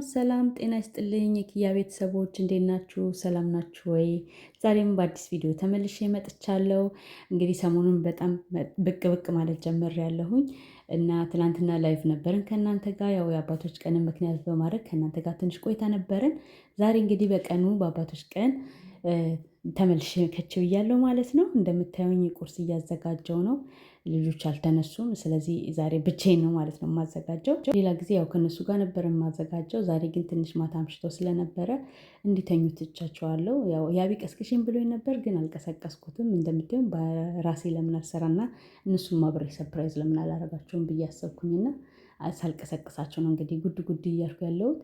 ሰላም ጤና ይስጥልኝ የኪያ ቤተሰቦች እንዴት ናችሁ? ሰላም ናችሁ ወይ? ዛሬም በአዲስ ቪዲዮ ተመልሼ መጥቻለሁ። እንግዲህ ሰሞኑን በጣም ብቅ ብቅ ማለት ጀምሬያለሁኝ እና ትናንትና ላይቭ ነበርን ከእናንተ ጋር ያው የአባቶች ቀንን ምክንያት በማድረግ ከእናንተ ጋር ትንሽ ቆይታ ነበርን። ዛሬ እንግዲህ በቀኑ በአባቶች ቀን ተመልሼ ከች ብያለሁ ማለት ነው። እንደምታዩኝ ቁርስ እያዘጋጀው ነው። ልጆች አልተነሱም። ስለዚህ ዛሬ ብቻዬን ነው ማለት ነው የማዘጋጀው። ሌላ ጊዜ ያው ከነሱ ጋር ነበር የማዘጋጀው። ዛሬ ግን ትንሽ ማታ አምሽተው ስለነበረ እንዲተኙ ትቻቸዋለሁ። ያው ያቢ ቀስቅሽኝ ብሎኝ ነበር ግን አልቀሰቀስኩትም። እንደምታዩም በራሴ ለምን አልሰራና እነሱም አብሬ ሰርፕራይዝ ለምን አላረጋቸውም ብዬ አሰብኩኝና ሳልቀሰቅሳቸው ነው እንግዲህ ጉድ ጉድ እያልኩ ያለሁት።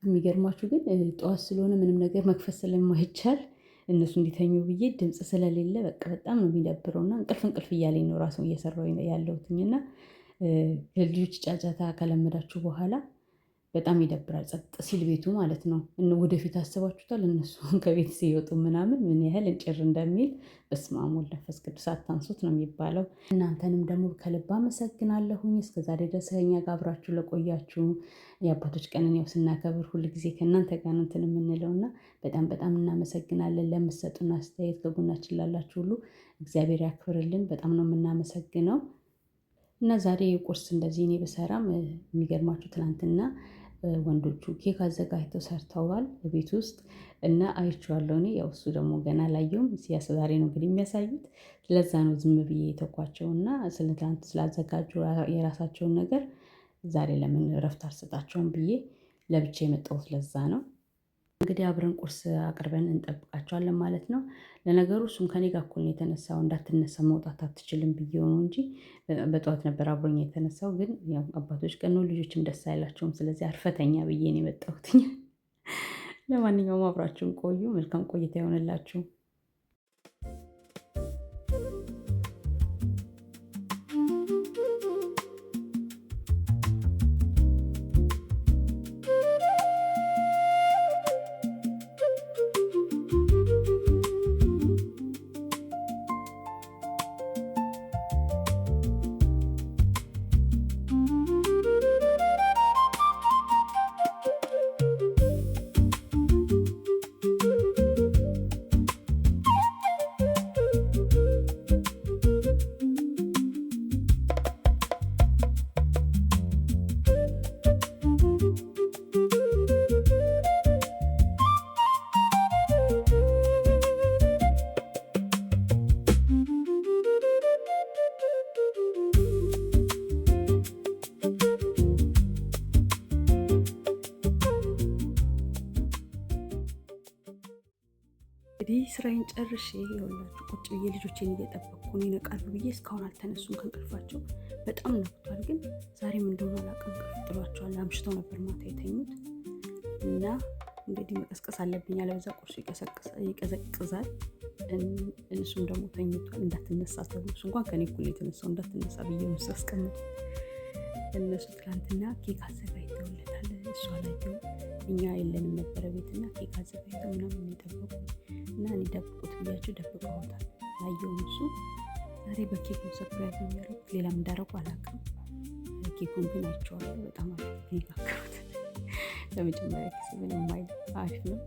የሚገርማችሁ ግን ጠዋት ስለሆነ ምንም ነገር መክፈት ስለማይቻል እነሱ እንዲተኙ ብዬ ድምፅ ስለሌለ በቃ በጣም ነው የሚደብረው እና እንቅልፍ እያለኝ ነው ራሱ እየሰራሁ ያለሁትኝ እና ልጆች ጫጫታ ከለመዳችሁ በኋላ በጣም ይደብራል። ጸጥ ሲል ቤቱ ማለት ነው። ወደፊት አስባችሁታል እነሱ ከቤት ሲወጡ ምናምን ምን ያህል እንጭር እንደሚል በስመ አብ ወወልድ ወመንፈስ ቅዱስ አታንሱት ነው የሚባለው። እናንተንም ደግሞ ከልብ አመሰግናለሁኝ እስከዛሬ ድረስ ከእኛ ጋር አብራችሁ ለቆያችሁ። የአባቶች ቀንን ያው ስናከብር ሁል ጊዜ ከእናንተ ጋር ነው እንትን የምንለው እና በጣም እናመሰግናለን። ለምትሰጡን አስተያየት ከጎናችን ላላችሁ ሁሉ እግዚአብሔር ያክብርልን። በጣም ነው የምናመሰግነው። እና ዛሬ ቁርስ እንደዚህ እኔ ብሰራም የሚገርማችሁ ትናንትና ወንዶቹ ኬክ አዘጋጅተው ሰርተዋል ቤት ውስጥ እና አይቼዋለሁ። እኔ ያው እሱ ደግሞ ገና አላየውም። ዛሬ ነው እንግዲህ የሚያሳዩት። ለዛ ነው ዝም ብዬ የተኳቸው እና ስለ ትናንት ስላዘጋጁ የራሳቸውን ነገር ዛሬ ለምን እረፍት አልሰጣቸውም ብዬ ለብቻ የመጣሁት ለዛ ነው። እንግዲህ አብረን ቁርስ አቅርበን እንጠብቃቸዋለን ማለት ነው። ለነገሩ እሱም ከኔ ጋር እኩል ነው የተነሳው። እንዳትነሳ መውጣት አትችልም ብዬው ነው እንጂ በጠዋት ነበር አብሮኝ የተነሳው። ግን ያው አባቶች ቀን ነው ልጆችም ደስ አይላቸውም። ስለዚህ አርፈተኛ ብዬ ነው የመጣሁት። ለማንኛውም አብራችሁን ቆዩ። መልካም ቆይታ ይሆንላችሁ። እንግዲህ ስራዬን ጨርሼ ይኸውላችሁ ቁጭ ብዬ ልጆቼን እየጠበቅኩ ነው። ይነቃሉ ብዬ እስካሁን አልተነሱም ከእንቅልፋቸው። በጣም ነቅቷል፣ ግን ዛሬም እንደሆነ አላውቅም እንቅልፍ ጥሏቸዋል። አምሽተው ነበር ማታ የተኙት እና እንግዲህ መቀስቀስ አለብኝ፣ አለበዛ ቁርሱ ይቀዘቅዛል። እነሱም ደግሞ ተኝቷል። እንዳትነሳ ተብሎ እሱ እንኳን ከኔ እኩል የተነሳው እንዳትነሳ ብዬ ምስ አስቀምጡ። እነሱ ትላንትና ኬክ አዘጋጅተውለታል። እሱ አላየውም። እኛ የለንም ነበረ ቤትና ኬክ አዘጋጅተው ምናምን የጠበቁ እና እኔ ደብቁት ብያቸው ደብቀውታል። ላየውም እሱ ዛሬ በኬክ ነው ሰርፕራይዝ የሚያደርጉት። ሌላም እንዳደረጉ አላውቅም። ኬኩን ግን አይቼዋለሁ። በጣም አሪፍ የጋገሩት ለመጀመሪያ ጊዜ ምንም አይል አሪፍ ነው።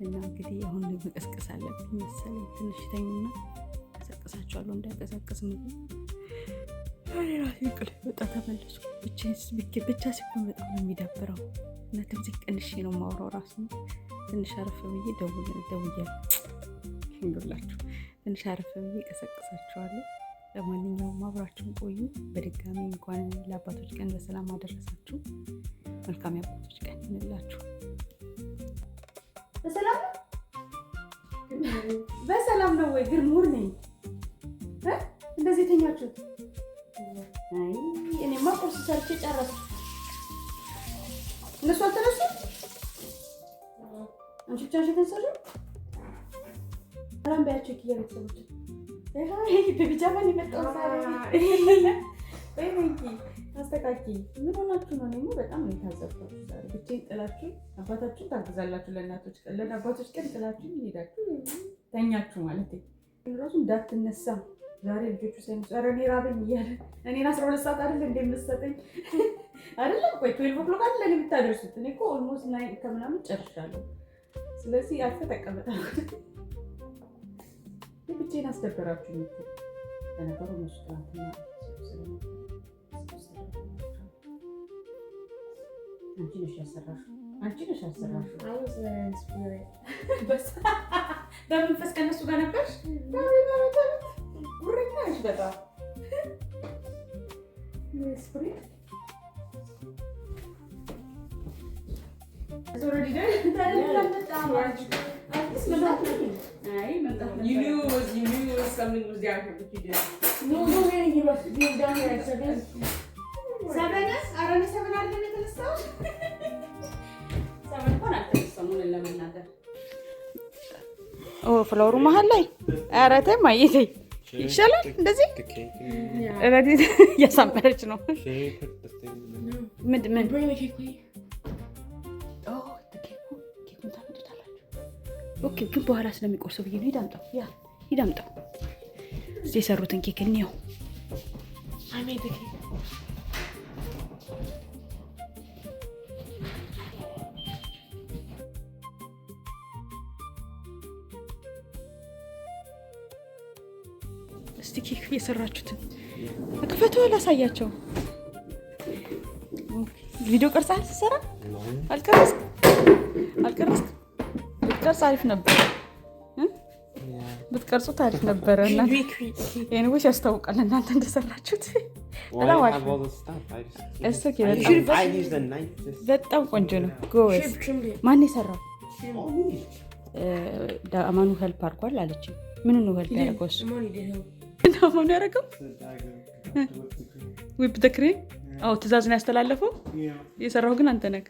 እና እንግዲህ አሁን መቀስቀስ አለብኝ መሰለኝ። ትንሽ ተኙና ቀሰቅሳቸዋለሁ እንዳይቀሰቅስ ምግብ ራሴ እንቅልፍ ወጣ ተመለሱ። ብቻ ሲሆን በጣም ነው የሚደብረው እና ትንሽ ቀንሼ ነው የማወራው ራሱ ትንሽ አረፍ ብዬ ደውያለሁ እንዱላችሁ ትንሽ አረፍ ብዬ ቀሰቅሳችኋለሁ። ለማንኛውም አብራችሁን ቆዩ። በድጋሚ እንኳን ለአባቶች ቀን በሰላም አደረሳችሁ። መልካም የአባቶች ቀን ይሁንላችሁ። በሰላም ነው ወይ? ግድ ሞርኒንግ እንደዚህ የተኛችሁት? አይ እኔማ ቁርስ ሰርቼ ጨረስኩ። እነሱ አልተነሱም። አንቺ ብቻሽን ተነሳሽ? ሰላም በያቸው ኪያ ቤተሰቦች። በቢጃማ ነው የመጣሁት ዛሬ። አስተካኪ ምን ሆናችሁ ነው? እኔማ በጣም ነው የታዘብኩት ዛሬ። ብቻዬን ጥላችሁ አባታችሁን ታግዛላችሁ። ለአባቶች ቀን ጥላችሁ ሄዳችሁ ተኛችሁ ማለት ነው። ራሱ እንዳትነሳ ዛሬ ልጆቹ ሳይመጡ ኧረ እኔ ራበኝ እያለ እኔን 12 ሰዓት አይደል እንደምትሰጠኝ አይደለም። ቆይ 12 o'clock አይደል ለኔ የምታደርሱት? እኔ እኮ ኦልሞስት 9 ከምናምን ጨርሻለሁ። ስለዚህ አልተጠቀመጣም። ብቻዬን አስደበራችሁኝ እኮ ለነገሩ እነሱ ትናንትና አንቺ ነሽ ያሰራሽው። በመንፈስ ከእነሱ ጋር ነበርሽ? ጉረኛ ነሽ በጣም You knew something was down here, but you didn't. No, really, he was being down here at 7. 7? አረኔ 7 አይደለም የተነሳው? 7 እንኳን አልተነሳም ለመናገር። ፍሎሩ መሀል ላይ ኧረ ተይ ማዬ ተይ፣ ይሻላል እንደዚህ። ረዲት እያሳመረች ነው። ምን ኦኬ፣ ግን በኋላ ስለሚቆርሰው ብዬ ነው። ሂድ አምጣው። እዚህ የሰሩትን ኬክ እንየው። እስቲ ኬክ የሰራችሁትን ክፈቱ፣ ላሳያቸው። ቪዲዮ ቀርጸሃል ስትሰራ? አልቀረጽክም? ብትቀርጽ አሪፍ ነበር። ብትቀርጹት አሪፍ ነበረ። ኤኒዌይስ ያስታውቃል እናንተ እንደሰራችሁት። በጣም ቆንጆ ነው። ጎበዝ። ማን የሰራው? አማኑ ሄልፕ አድርጓል አለች። ምን ነው ሄልፕ ያደረገው? እሱ አማኑ ያደረገው ዊፕ ዘ ክሬም። ትእዛዝ ነው ያስተላለፈው። የሰራው ግን አንተ ነህ።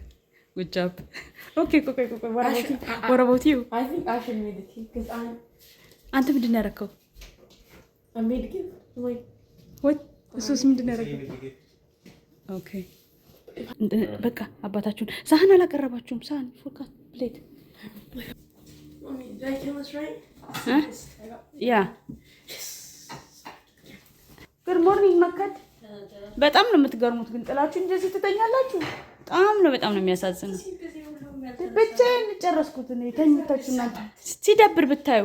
Good job. Okay, what about you? I think I should make the cake because አንተ ምንድን ነው ያደረከው? I made the cake. Wait. What? እሱስ ምንድን ነው ያደረከው? ኦኬ በቃ አባታችሁን ሳህን አላቀረባችሁም። ሳህን ፎርካት ፕሌት። Mommy, did I kill this right? ያ Good morning መከድ። በጣም ነው የምትገርሙት ግን ጥላችሁ እንደዚህ ትተኛላችሁ። በጣም ነው የሚያሳዝነው። ብቻዬን ጨረስኩት እኔ ተኝታችሁ እናንተ ሲደብር ብታዩ።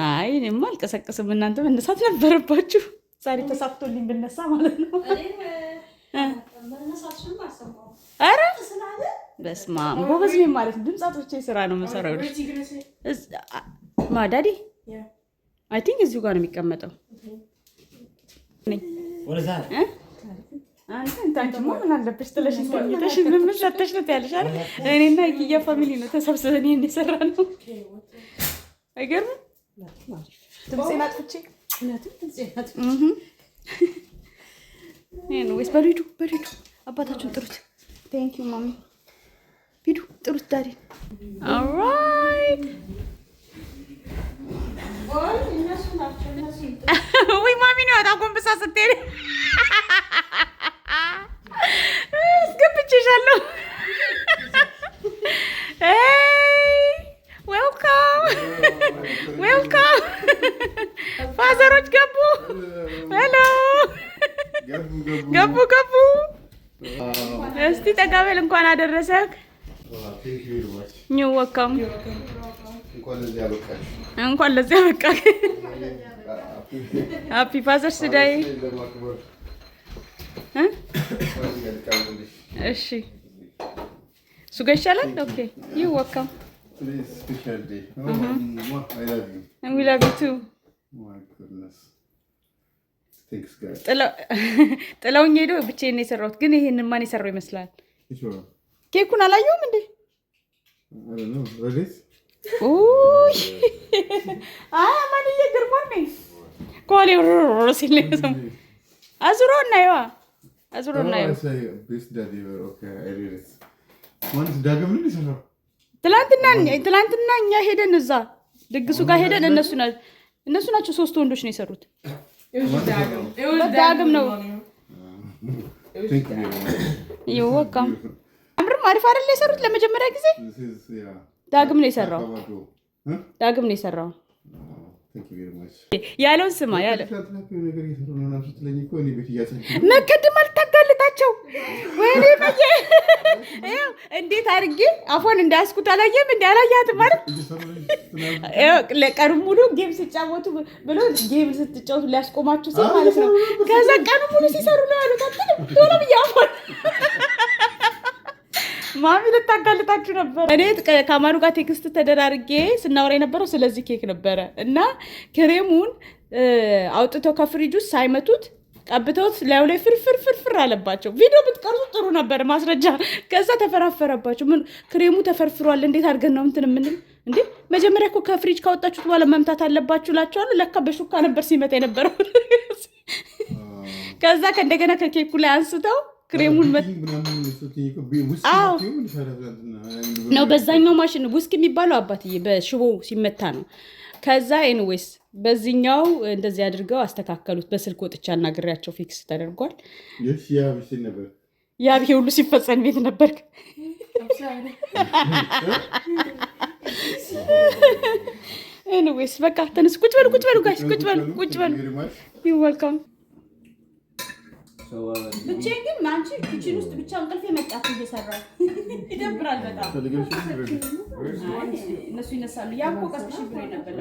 አይ እኔማ አልቀሰቅስም። እናንተ መነሳት ነበረባችሁ። ዛሬ ተሳክቶልኝ ብነሳ ማለት ነው። ኧረ በስመ አብ ጎበዝ ነኝ ማለት ነው። ድምጻቶቼ ስራ ነው የምሰራው። ማዳዲ አይ ቲንክ እዚሁ ጋር ነው የሚቀመጠው። አንቺማ ምን አለብሽ ጥለሽ ተኝተሽ ምን ሰተሽ ነው ያለሽ አይደል? እኔና የኪያ ፋሚሊ ነው ተሰብስበን ይሄን የሰራነው። አይገርምም? ድምጼን አጥፍቼ ወይስ በሪዱ አባታችሁን ጥሩት። ቴንክ ዩ ማሚ። ሂዱ ጥሩት ዳዲ። ኦልራይት ወይ ማሚ ነው አጎንብሳ ስትሄድ አስገብቼሻለሁ። ዌልካም ፋዘሮች ገቡ። ሄሎ ገቡ። እስቲ ጠጋበል። እንኳን አደረሰክ። ዌልካም። እንኳን ለዚህ አበቃክ። ሃፒ ፋዘርስ ዴይ። እሺ እሱ ጋር ይሻላል። ኦኬ ዩ ዌልካም። And we love you too. My goodness. Thanks guys. ጥላውኝ ሄዶ ብቻዬን ነው የሰራሁት። ግን ይሄንን ማን የሰራው ይመስላል? ኬኩን አላየሁም እንዴ? I don't know. Ready? ኡይ ማንዬ ግርሞን ነኝ። ኮሌ ሲል ነው አዙሮ እናየዋ። Best daddy. Okay, I read it. Once ዳግም ምን ይሰራው? ትላንትና እኛ ሄደን እዛ ድግሱ ጋር ሄደን እነሱ ናቸው 3 ወንዶች ነው የሰሩት። ዳግም ነው። ይወቃም አምርም አሪፍ አይደል የሰሩት ለመጀመሪያ ጊዜ። ዳግም ነው የሰራው። ያለውን ስማ ያለ መከድም መከድም አልታጋልጣቸው ወይኔ በየ እንዴት አድርጌ አፏን እንዳያስኩት አላየም እንዲ አላያትም ማለት ቀኑ ሙሉ ጌም ሲጫወቱ ብሎ ጌም ስትጫወቱ ሊያስቆማችሁ ሲል ማለት ነው። ከዛ ቀኑ ሙሉ ሲሰሩ ነው ያሉት። ቶሎ ብዬ አፏን ማሚ ልታጋልጣችሁ ነበር። እኔ ከአማኑ ጋር ቴክስት ተደራርጌ ስናወራ የነበረው ስለዚህ ኬክ ነበረ እና ክሬሙን አውጥተው ከፍሪጅ ውስጥ ሳይመቱት ቀብተውት ላዩ ላይ ፍርፍር አለባቸው። ቪዲዮ ብትቀርጹ ጥሩ ነበር ማስረጃ። ከዛ ተፈራፈረባቸው። ምን ክሬሙ ተፈርፍሯል፣ እንዴት አድርገን ነው እንትን የምንል እንዴ? መጀመሪያ እኮ ከፍሪጅ ካወጣችሁት በኋላ መምታት አለባችሁ እላቸዋለሁ። ለካ በሹካ ነበር ሲመታ የነበረው። ከዛ ከእንደገና ከኬኩ ላይ አንስተው ክሬሙን ነው በዛኛው ማሽን ውስኪ የሚባለው አባትዬ በሽቦ ሲመታ ነው። ከዛ ኤንዌይስ በዚህኛው እንደዚህ አድርገው አስተካከሉት። በስልክ ወጥቻ አናግሬያቸው ፊክስ ተደርጓል። ያብሄ ሁሉ ሲፈጸም ቤት ነበርክ። ኤንዌይስ በቃ ተነስ፣ ቁጭ በሉ ጋሽ፣ ቁጭ በሉ ይወልካም። ብቻዬን ግን አንቺ ኪችን ውስጥ ብቻ እንቅልፍ የመጣት እየሰራሁ ይደብራል በጣም። እነሱ ይነሳሉ። ያ እኮ ቀስቅሽ ብሎ ነበር።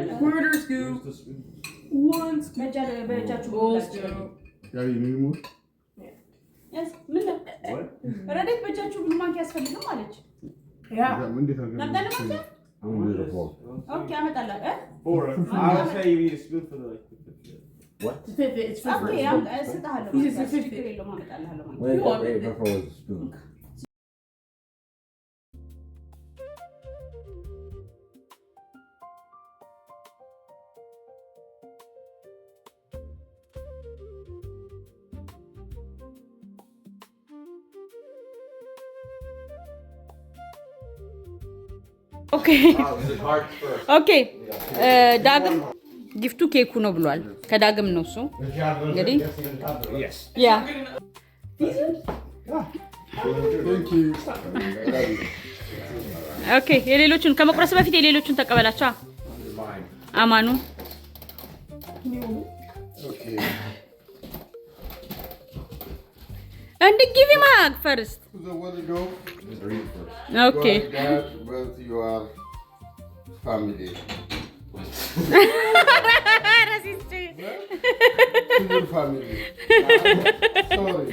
ረዴት በእጃችሁ ብሉ ማንኪያ ያስፈልግም አለች። ኦኬ ዳግም ጊፍቱ ኬኩ ነው ብሏል። ከዳግም ነው እሱ እንግዲህ ያ ኦኬ። የሌሎቹን ከመቁረስ በፊት የሌሎቹን ተቀበላቸው አማኑ። And give him a hug first. Okay. With your family. Your family. Sorry.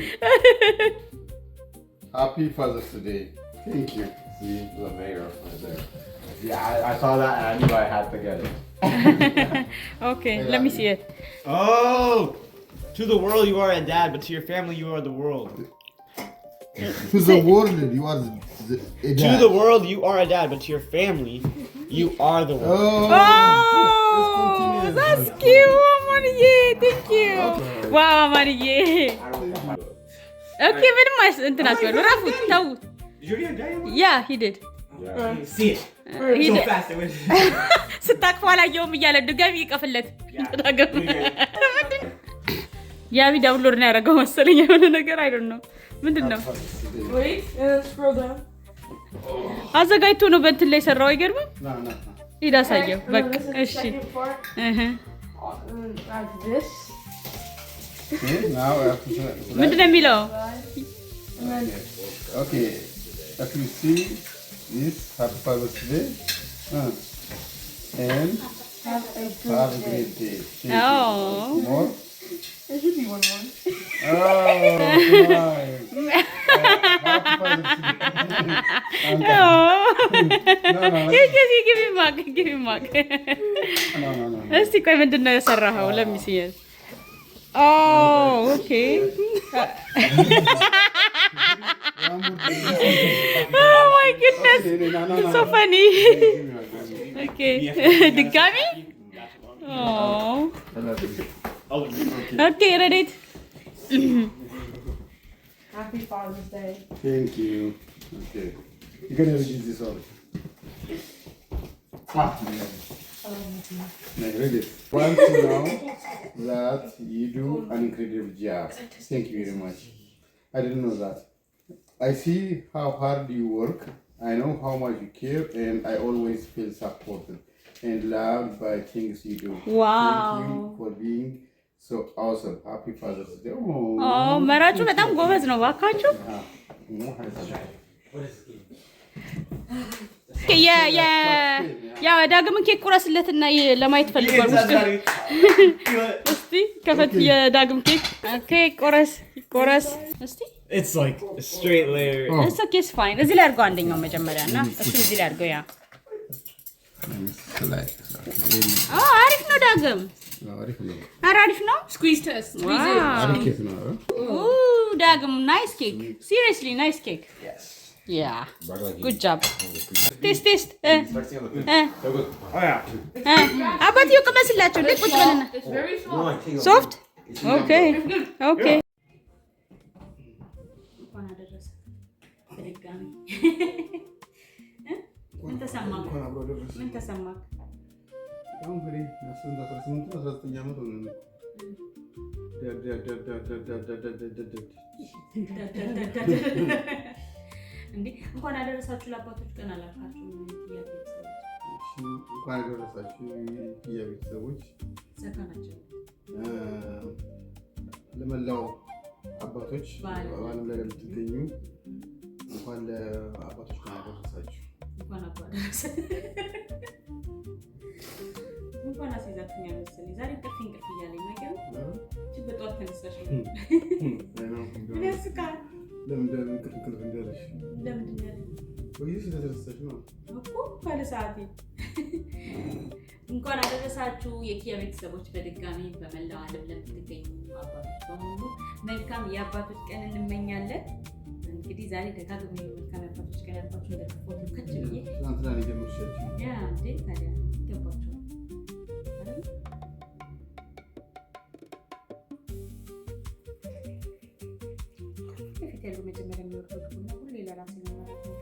Happy Father's Day. Thank you. See the mayor right there. Yeah, I saw that and I knew I had to get it. Okay, let me see it. Oh! To the world you are a dad, but to your family you are the world. To the world you are a dad. To the world you are a dad, but to your family you are the world. Oh, that's cute, Amaniye. Thank you. Wow, Amaniye. Okay, very much. International. Rafu, tell. Did you already have daddy? Yeah, he did. Yeah. See it. He So did. fast it went. ስታቅፋ አላየሁም እያለ ድጋሚ ይቀፍለት። ያቢ ዳውንሎድ ነው ያደረገው መሰለኝ የሆነ ነገር አይደል ነው ምንድን ነው አዘጋጅቶ ነው በእንትን ላይ ሰራው። አይገርምም? ሂድ አሳየው። በቃ እሺ ምንድን ነው የሚለው? ኦኬ if you see this happy Father's Day and have a great day. Oh. More? There should be one more. Oh, nice. Happy Father's Day. Oh. No. give me mug. No. እስቲ ቆይ ምንድን ነው የሰራኸው? ለሚስየስ Oh, okay. Oh my goodness. It's so funny. Okay. ድጋሚ? Oh. Okay, ready? Happy Father's Day. Thank you. Okay. You're gonna use this one. Read it. Want to know that you do an incredible job. Thank you very much. I didn't know that. I see how hard you work. I know how much you care, and I always feel supported. and loved by King Sido. Wow. Thank you for being so awesome. Happy Father's Day. Oh, መራጩ በጣም ጎበዝ ነው ባካችሁ። ያ ዳግምን ኬክ ቁረስለትና ለማየት ፈልጓል ውስጥ እስቲ ከፈት የዳግም ኬክ ቁረስ እስቲ It's like a straight layer. It's okay, it's fine. እዚህ ላይ አድርገው አንደኛው መጀመሪያ እና እሱ እዚህ ላይ አድርገው ያ አሪፍ ነው ዳግም አሪፍ ነው Squeeze test. Squeeze it. ዳግም ናይስ ኬክ seriously nice cake. Yes. Yeah. Good job. Taste. Oh yeah. አባትዬው ቅመስላቸው ልቅ ቁጭ በልና It's very soft. soft? Okay. እንኳን አደረሰ በድጋሚ ምን ተሰማህ? አሁን እንግዲህ 18 19 ዓመት ሆነ ነው። እንዴ እንኳን አደረሳችሁ ለአባቶች ቀን አላልካችሁ? እንኳን አደረሳችሁ የቤተሰቦች ዘካናቸው ለመላው አባቶች በዓለም ላይ ለምትገኙ እንኳን ለአባቶች ቀን አደረሳችሁ። እንኳን አስይዛችሁኝ መሰለኝ። ዛሬ እንቅልፍ እያለኝ ነገር እቺ በጠዋት ተነሳሽ ምን ያስቃል? ለምንድን ነው እንቅልፍ እንደረሽ? ለምንድን ነው ወይስ ስለተረሳሽ ነው እኮ ካለ ሰዓቴ። እንኳን አደረሳችሁ የኪያ ቤተሰቦች በድጋሚ በመላው ዓለም ለምትገኙ አባቶች በሙሉ መልካም የአባቶች ቀን እንመኛለን። እንግዲህ ዛሬ ደጋግሜ መልካም የአባቶች ቀን ያልኳችሁ እንደተፎቱ ከጭዬ ትናንትና ነው የጀመርሻችሁ። ያ እንዴ ታዲያ ገባችሁ አይደል? ከፊት ያለው መጀመሪያ የሚወርደው ቡና ሁሌ ለራሴ ነው ማለት ነው።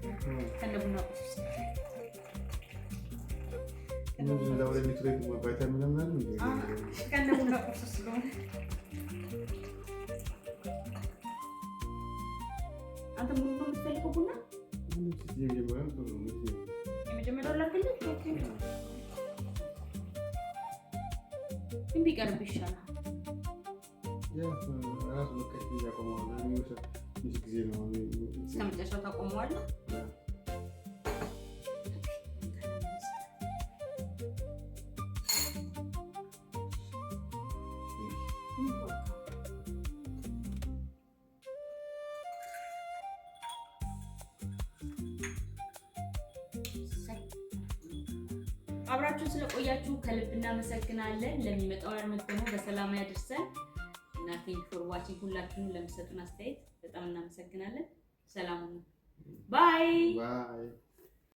ከነቡና ቁርስ ምንድን ነው ለሚትሬት ቫይታሚን ምናምን እንዴ? ከነቡና ቁርስ ስለሆነ አንተ ሙሉ ነው የምትፈልገው ቡና? የመጀመሪያው ላክልህ? ኦኬ ቢቀርብ ይሻላል። ራሱ በቃ ያቆመዋል። ጊዜ ነው እስከመጨረሻው ታቆመዋለህ። አብራችሁን ስለቆያችሁ ከልብ እናመሰግናለን። ለሚመጣው ዓመት ደግሞ በሰላም ያድርሰን እና ቴንክ ፎር ዋቺንግ። ሁላችሁንም ለምትሰጡን አስተያየት በጣም እናመሰግናለን። ሰላም ሁኑ። ባይ